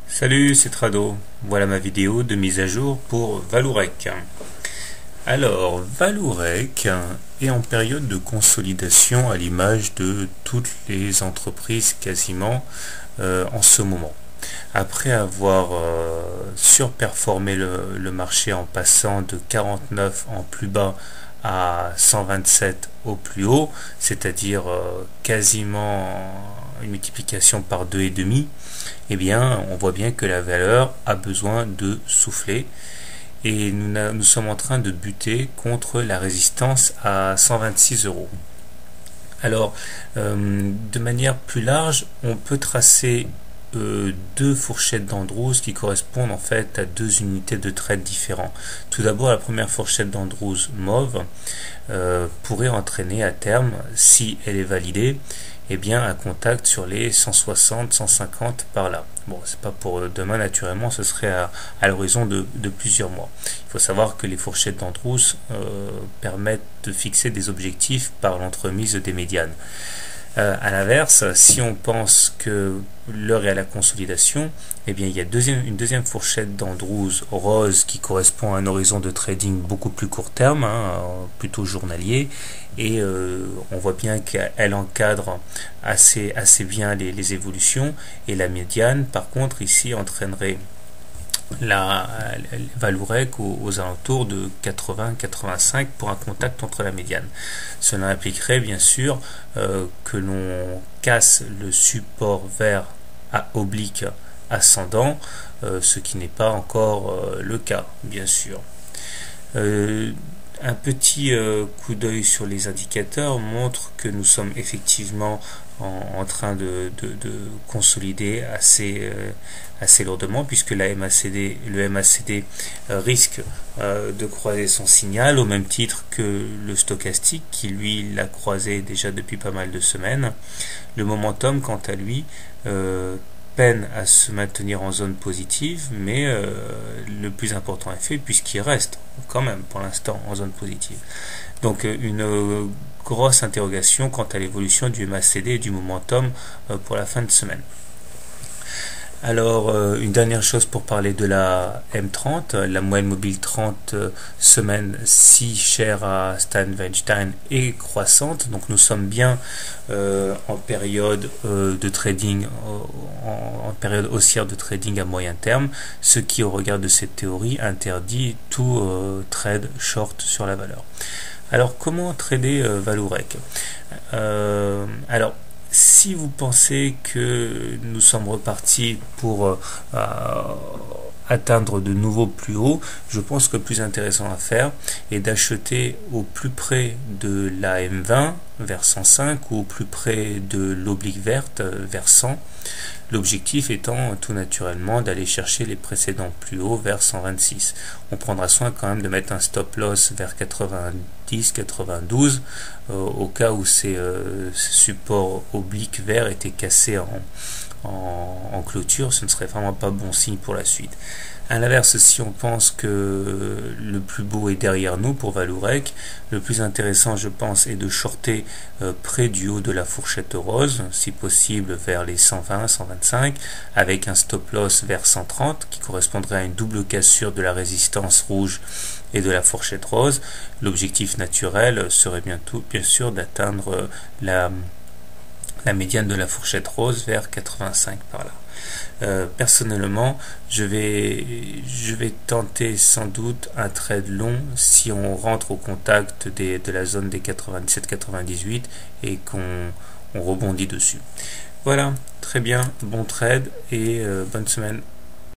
Salut, c'est Trado. Voilà ma vidéo de mise à jour pour Vallourec. Alors, Vallourec est en période de consolidation à l'image de toutes les entreprises quasiment en ce moment. Après avoir surperformé le marché en passant de 49 en plus bas à 127 au plus haut, c'est-à-dire quasiment une multiplication par 2,5, eh bien on voit bien que la valeur a besoin de souffler et nous sommes en train de buter contre la résistance à 126 euros. Alors de manière plus large, on peut tracer deux fourchettes d'Andrews qui correspondent en fait à deux unités de trade différents. Tout d'abord, la première fourchette d'Andrews mauve pourrait entraîner à terme, si elle est validée, bien un contact sur les 160, 150 par là. Bon, c'est pas pour demain naturellement, ce serait à l'horizon de plusieurs mois. Il faut savoir que les fourchettes d'Andrews permettent de fixer des objectifs par l'entremise des médianes. À l'inverse, si on pense que l'heure est à la consolidation, bien il y a une deuxième fourchette d'Andrews rose qui correspond à un horizon de trading beaucoup plus court terme, plutôt journalier, et on voit bien qu'elle encadre assez bien les évolutions, et la médiane par contre ici entraînerait la Vallourec aux alentours de 80-85 pour un contact entre la médiane. Cela impliquerait bien sûr que l'on casse le support vert à oblique ascendant, ce qui n'est pas encore le cas bien sûr. Un petit coup d'œil sur les indicateurs montre que nous sommes effectivement en train de consolider assez lourdement, puisque le MACD risque de croiser son signal au même titre que le stochastique qui lui l'a croisé déjà depuis pas mal de semaines. Le momentum quant à lui peine à se maintenir en zone positive, mais le plus important est fait puisqu'il reste quand même pour l'instant en zone positive. Donc une grosse interrogation quant à l'évolution du MACD et du momentum pour la fin de semaine. Alors, une dernière chose pour parler de la M30, la moyenne mobile 30 semaines si chère à Stan Weinstein est croissante, donc nous sommes bien en période de trading, en période haussière de trading à moyen terme, ce qui au regard de cette théorie interdit tout trade short sur la valeur. Alors, comment trader Vallourec? Alors, si vous pensez que nous sommes repartis pour atteindre de nouveaux plus hauts, je pense que le plus intéressant à faire est d'acheter au plus près de la M20 vers 105 ou au plus près de l'oblique verte vers 100. L'objectif étant tout naturellement d'aller chercher les précédents plus hauts vers 126. On prendra soin quand même de mettre un stop loss vers 90, 92 au cas où ces supports obliques verts étaient cassés en clôture. Ce ne serait vraiment pas bon signe pour la suite. À l'inverse, si on pense que le plus beau est derrière nous pour Vallourec, le plus intéressant, je pense, est de shorter près du haut de la fourchette rose, si possible vers les 120, 125, avec un stop loss vers 130 qui correspondrait à une double cassure de la résistance rouge et de la fourchette rose. L'objectif naturel serait bien sûr d'atteindre la médiane de la fourchette rose vers 85 par là. Personnellement, je vais tenter sans doute un trade long si on rentre au contact de la zone des 97-98 et qu'on rebondit dessus. Voilà, très bien, bon trade et bonne semaine.